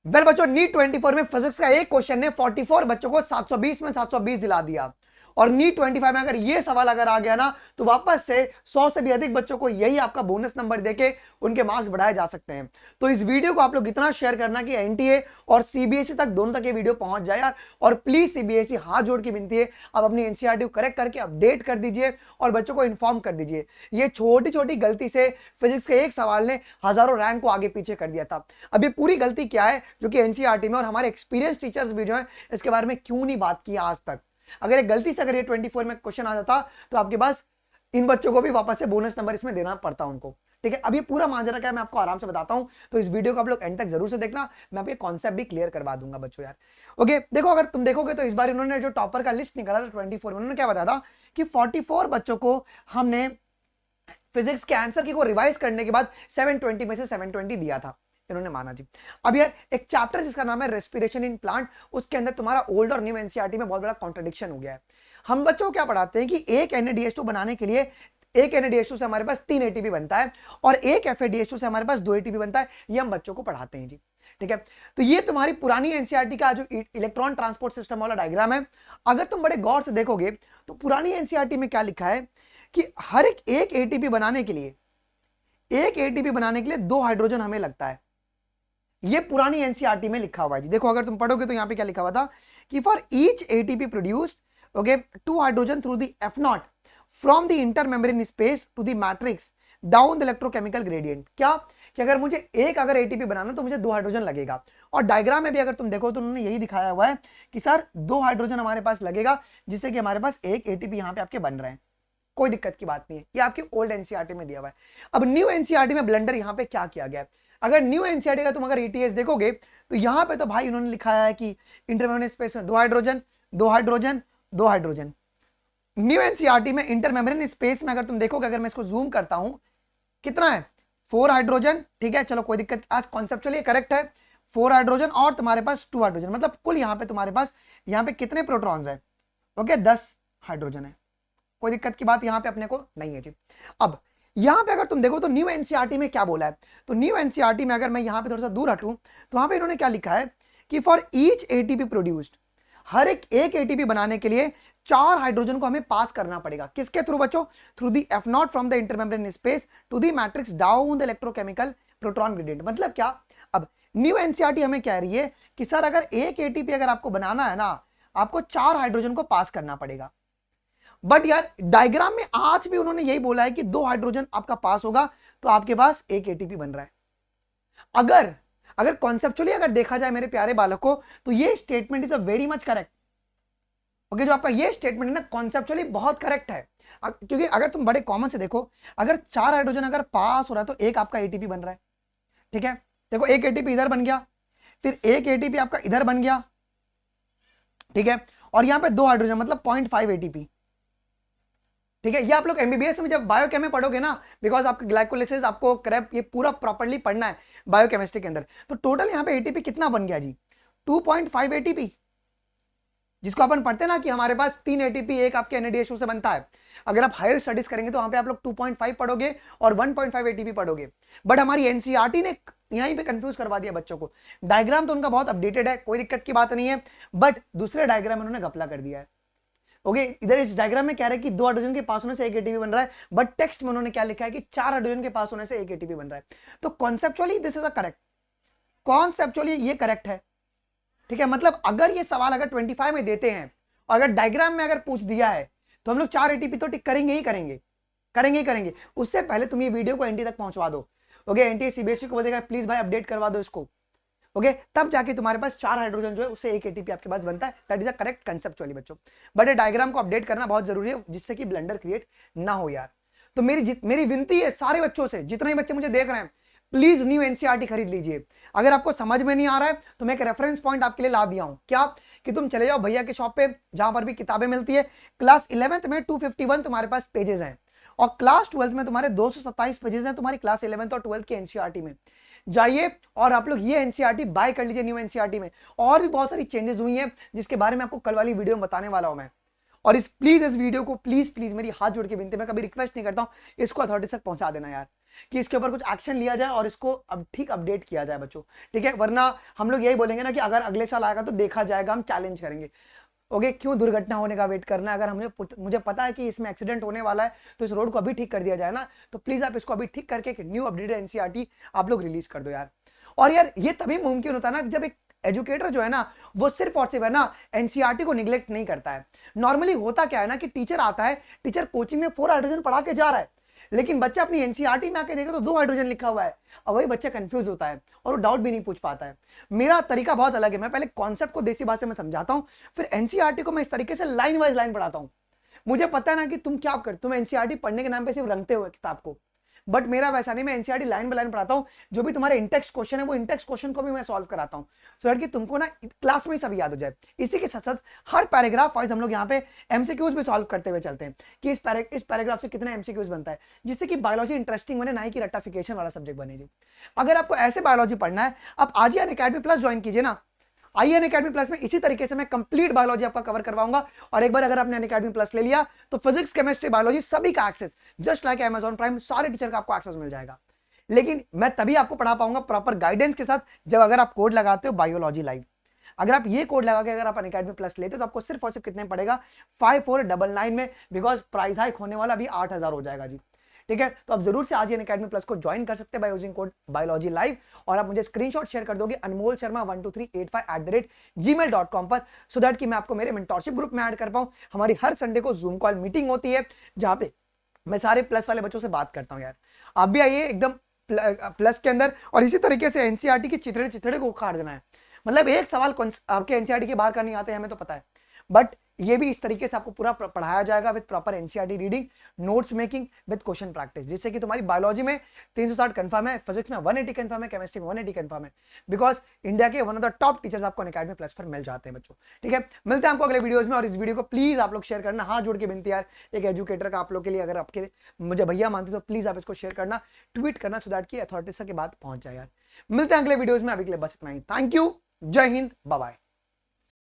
Well बच्चों, NEET 24 में physics का एक क्वेश्चन ने 44 बच्चों को 720 में 720 दिला दिया। और नीट 25 में अगर ये सवाल अगर आ गया ना, तो वापस से 100 से भी अधिक बच्चों को यही आपका बोनस नंबर देके उनके मार्क्स बढ़ाए जा सकते हैं। तो इस वीडियो को आप लोग इतना शेयर करना कि एनटीए और सीबीएसई तक दोनों तक ये वीडियो पहुंच जाए यार। और प्लीज सीबीएसई, हाथ जोड़ की विनती है, आप अपनी एनसीईआरटी को करेक्ट करके अपडेट कर दीजिए और बच्चों को इन्फॉर्म कर दीजिए। ये छोटी छोटी गलती से फिजिक्स के एक सवाल ने हजारों रैंक को आगे पीछे कर दिया था। अब ये पूरी गलती क्या है जो कि एनसीईआरटी में और हमारे एक्सपीरियंस टीचर्स भी जो है इसके बारे में क्यों नहीं बात की आज तक। अगर एक गलती से अगर ये 24 में क्वेश्चन आ जाता तो आपके पास इन बच्चों को भी वापस से बोनस नंबर इसमें देना पड़ता उनको। ठीक है, अब ये पूरा माजरा क्या है मैं आपको आराम से बताता हूं, तो इस वीडियो को आप लोग एंड तक जरूर से देखना। मैं आपके कॉन्सेप्ट भी क्लियर करवा दूंगा बच्चों यार। ओके, देखो अगर तुम देखोगे तो इस बार इन्होंने जो टॉपर का लिस्ट निकाला था 24 में, उन्होंने क्या बताया था कि 44 बच्चों को हमने फिजिक्स के आंसर की को रिवाइज करने के बाद 720 में से 720 दिया था, इन्होंने माना जी। अब यार एक चैप्टर जिसका नाम है रेस्पिरेशन इन प्लांट, उसके अंदर तुम्हारा ओल्ड और न्यू एनसीईआरटी में बहुत बड़ा कॉन्ट्रडिक्शन हो गया है। हम बच्चों को क्या पढ़ाते हैं कि एक NADH2 बनाने के लिए एक NADH2 से हमारे पास 3 ATP बनता है और एक FADH2 से हमारे पास 2 ATP बनता है। ये हम बच्चों को पढ़ाते हैं जी। ठीक है, तो ये तुम्हारी पुरानी एनसीईआरटी का जो इलेक्ट्रॉन ट्रांसपोर्ट सिस्टम वाला डायग्राम है, अगर तुम बड़े गौर से देखोगे तो पुरानी एनसीईआरटी में क्या लिखा है कि हर एक ATP बनाने के लिए, एक ATP बनाने के लिए 2 हाइड्रोजन हमें लगता है। ये पुरानी एनसीईआरटी में लिखा हुआ है जी। देखो अगर तुम पढ़ोगे तो यहां पे क्या लिखा हुआ था कि for each ATP produced okay 2 hydrogen through the F0 from the intermembrane space to the matrix down the electrochemical gradient. क्या कि अगर मुझे एक अगर ATP बनाना तो मुझे 2 हाइड्रोजन लगेगा। और डायग्राम में भी अगर तुम देखो तो उन्होंने यही दिखाया हुआ है कि सर 2 हाइड्रोजन हमारे पास लगेगा, जिससे कि हमारे पास एक ATP यहां पे आपके बन रहे हैं। कोई दिक्कत की बात नहीं है, ये आपकी ओल्ड एनसीईआरटी में दिया हुआ है। अब न्यू एनसीईआरटी में ब्लंडर यहां पे क्या किया गया है, अगर न्यू एनसीईआरटी का तुम अगर ETS देखोगे तो यहां पे तो भाई उन्होंने लिखा है कि इंटरमेम्ब्रेन स्पेस में 2 hydrogen 2 hydrogen 2 hydrogen. New NCERT में इंटरमेम्ब्रेन स्पेस में अगर तुम देखोगे, अगर मैं इसको जूम करता हूं, कितना है 4 हाइड्रोजन। ठीक है, चलो कोई दिक्कत, आज कॉन्सेप्चुअली करेक्ट है। 4 हाइड्रोजन और तुम्हारे पास 2 हाइड्रोजन, मतलब कुल यहां पे तुम्हारे पास यहां पे कितने प्रोटॉन्स है? ओके 10 हाइड्रोजन है। कोई दिक्कत की बात यहां पे अपने को नहीं है जी। अब यहां पे अगर तुम देखो तो न्यू एनसीईआरटी में क्या बोला है, तो न्यू एनसीईआरटी में अगर मैं यहां पे थोड़ा सा दूर हटूं तो वहां पे इन्होंने क्या लिखा है कि फॉर ईच ATP प्रोड्यूस्ड, हर एक ATP बनाने के लिए 4 हाइड्रोजन को हमें पास करना पड़ेगा। किसके थ्रू बच्चों? Through the F0 from the intermembrane space to the matrix down the electrochemical proton gradient. मतलब क्या? अब न्यू एनसीईआरटी हमें कह रही है कि सर अगर एक ATP अगर आपको बनाना है ना, आपको 4 हाइड्रोजन को पास करना पड़ेगा। बट यार डायग्राम में आज भी उन्होंने यही बोला है कि 2 हाइड्रोजन आपका पास होगा तो आपके पास एक ATP बन रहा है। अगर अगर कॉन्सेप्चुअली अगर देखा जाए मेरे प्यारे बालकों, तो ये statement is a very much correct. Okay, जो आपका ये स्टेटमेंट है ना कॉन्सेप्चुअली बहुत करेक्ट है। क्योंकि अगर तुम बड़े कॉमन से देखो, अगर 4 हाइड्रोजन अगर पास हो रहा है तो एक आपका ATP बन रहा है। ठीक है, देखो एक ATP इधर बन गया, फिर एक ATP आपका इधर बन गया। ठीक है, और यहां पे 2 हाइड्रोजन मतलब 0.5 ATP। ठीक है, ये आप लोग एमबीबीएस में जब बायोकेम में पढ़ोगे ना, बिकॉज आपके ग्लाइकोलिसिस आपको क्रैप ये पूरा प्रॉपर्ली पढ़ना है बायोकेमिस्ट्री के अंदर, तो टोटल यहां पे एटीपी कितना बन गया जी? 2.5 एटीपी, जिसको अपन पढ़ते हैं ना कि हमारे पास 3 एटीपी एक आपके NADH2 से बनता है। अगर आप हायर स्टडीज करेंगे तो वहां पे आप लोग 2.5 पढ़ोगे और 1.5 एटीपी पढ़ोगे। बट हमारी एनसीईआरटी ने यहीं पे कंफ्यूज करवा दिया बच्चों को। डायग्राम तो उनका बहुत अपडेटेड है, कोई दिक्कत की बात नहीं है, बट दूसरे डायग्राम में उन्होंने घपला कर दिया है। ओके, इधर इस डायग्राम में क्या है कि 2 हाइड्रोजन के पास होने से एक ATP बन रहा है, बट टेक्स्ट में उन्होंने क्या लिखा है कि 4 हाइड्रोजन के पास होने से एक ATP बन रहा है। तो conceptually this is a correct, conceptually ये करेक्ट है। ठीक है, मतलब अगर ये सवाल अगर 25 में देते हैं और अगर डायग्राम में अगर पूछ दिया है तो हम लोग 4 ATP तो टिक करेंगे ही करेंगे, करेंगे ही करेंगे। उससे पहले तुम ये वीडियो को एनटी तक पहुंचवा दो। ओके, एनटीए सीबीएसई को बोलेगा प्लीज भाई अपडेट करवा दो इसको। ओके, तब जाके तुम्हारे पास 4 हाइड्रोजन जो है उससे एक ATP आपके पास बनता है। That is a correct conceptually बच्चों। बट ये डायग्राम को अपडेट करना बहुत जरूरी है जिससे कि ब्लंडर क्रिएट ना हो यार। तो मेरी विनती है सारे बच्चों से, जितने ही बच्चे मुझे देख रहे हैं, प्लीज न्यू एनसीईआरटी खरीद लीजिए। अगर आपको समझ में नहीं आ रहा है तो मैं एक रेफरेंस पॉइंट आपके लिए ला दिया हूं, क्या कि तुम चले जाओ भैया के शॉप पे जहां पर भी किताबें मिलती है। क्लास 11th में 251 तुम्हारे पास पेजेस हैं और क्लास 12th में तुम्हारे 227 पेजेस हैं तुम्हारी क्लास 11th और 12th की एनसीईआरटी में। जाइए और आप लोग ये एनसीईआरटी बाय कर लीजिए न्यू एनसीईआरटी में। और भी बहुत सारी चेंजेस हुई हैं जिसके बारे में आपको कल वाली वीडियो में बताने वाला हूं मैं। और इस वीडियो को प्लीज मेरी हाथ जोड़ के विनती, मैं कभी रिक्वेस्ट नहीं करता हूं, इसको अथॉरिटी तक पहुंचा देना यार। कि इसके ऊपर कुछ एक्शन लिया जाए और इसको अब ठीक अपडेट किया जाए बच्चों, ठीक है। वरना हम लोग यही बोलेंगे ना कि अगर अगले साल आएगा तो देखा जाएगा, हम चैलेंज करेंगे। ओके, क्यों दुर्घटना होने का वेट करना है? अगर मुझे पता है कि इसमें एक्सीडेंट होने वाला है तो इस रोड को अभी ठीक कर दिया जाए ना, तो प्लीज आप इसको अभी ठीक करके एक न्यू अपडेटेड एनसीईआरटी आप लोग रिलीज कर दो यार। और यार ये तभी मुमकिन होता है ना जब एक एजुकेटर जो है ना वो सिर्फ और सिर्फ है ना एनसीईआरटी को निग्लेक्ट नहीं करता है। नॉर्मली होता क्या है ना कि टीचर आता है, टीचर कोचिंग में 4 हाइड्रोजन पढ़ा के जा रहा है, लेकिन बच्चा अपनी एनसीईआरटी में आके देखे तो 2 हाइड्रोजन लिखा हुआ है। अब वही बच्चा कंफ्यूज होता है और वो डाउट भी नहीं पूछ पाता है। मेरा तरीका बहुत अलग है, मैं पहले कॉन्सेप्ट को देसी भाषा में समझाता हूं, फिर एनसीईआरटी को मैं इस तरीके से लाइन वाइज लाइन पढ़ाता हूं। मुझे पता है ना कि तुम क्या कर, तुम एनसीईआरटी पढ़ने के नाम पे सिर्फ रंगते हो किताब को, बट मेरा वैसा नहीं, मैं एनसीईआरटी लाइन बाय लाइन पढ़ाता हूं। जो भी तुम्हारे इंटेक्स्ट क्वेश्चन है वो इंटेक्स्ट क्वेश्चन को भी मैं सॉल्व कराता हूं, सो दैट कि तुमको ना क्लास में ही सब याद हो जाए। इसी के साथ साथ हर पैराग्राफ वाइज हम लोग यहाँ पे एमसीक्यूज भी सॉल्व करते हुए चलते हैं कि इस पैराग्राफ से कितना एमसीक्यूज बनता है, जिससे कि बायोलॉजी इंटरेस्टिंग बने, ना ही कि रट्टाफिकेशन वाला सब्जेक्ट बने जी। अगर आपको ऐसे बायोलॉजी पढ़ना है, आप आज ही अनअकैडमी प्लस ज्वाइन कीजिए ना। आइए अनअकैडमी प्लस में इसी तरीके से मैं कंप्लीट बायोलॉजी आपका कवर करवाऊंगा। और एक बार अगर आपने अनअकैडमी प्लस ले लिया तो फिजिक्स, केमिस्ट्री, बायोलॉजी सभी का access, just like Amazon Prime, सारे टीचर का आपको एक्सेस मिल जाएगा। लेकिन मैं तभी आपको पढ़ा पाऊंगा प्रॉपर गाइडेंस के साथ जब अगर आप कोड लगाते हो बायोलॉजी लाइव। अगर आप ये कोड लगा के अगर आप अनअकैडमी प्लस लेते हो तो आपको सिर्फ और सिर्फ कितने पड़ेगा, 5499 में, बिकॉज प्राइस हाइक होने वाला अभी 8000 हो जाएगा जी, ठीक है। तो आप जरूर से आज ही अनअकैडमी प्लस को ज्वाइन कर सकते हैं by using code biology live. और आप मुझे स्क्रीनशॉट शेयर कर दोगे anmolsharma12385@gmail.com पर, सो दैट कि मैं आपको मेरे मेंटरशिप ग्रुप में ऐड कर पाऊं। हमारी हर संडे को जूम कॉल मीटिंग होती है जहां पे मैं सारे प्लस वाले बच्चों से बात करता हूं यार। आप भी आइए एकदम प्लस के अंदर, और इसी तरीके से एनसीईआरटी की चिथड़े चिथड़े को उखाड़ देना है। मतलब एक सवाल आपके एनसीईआरटी के बाहर का नहीं आते हैं, हमें तो पता है, बट ये भी इस तरीके से आपको पूरा पढ़ाया जाएगा with proper NCERT reading, notes making with question practice, जिससे कि तुम्हारी बायोलॉजी में 360 कंफर्म है, फिजिक्स में 180 कंफर्म है, केमिस्ट्री में 180 कंफर्म है, बिकॉज इंडिया के one of the top teachers आपको अनअकैडमी प्लस पर मिल जाते हैं बच्चों, ठीक है। मिलते हैं आपको अगले वीडियोस में, और इस वीडियो को प्लीज आप लोग शेयर करना, हाथ जोड़ के विनती यार, एक एजुकेटर का आप लोग के लिए, अगर आपके मुझे भैया मानते तो प्लीज आप इसको शेयर करना, ट्वीट करना, सो दैट की अथॉरिटीज के बात पहुंच जाए यार। मिलते हैं अगले वीडियोज में, अभी के लिए बस इतना ही। थैंक यू, जय हिंद, बाय बाय।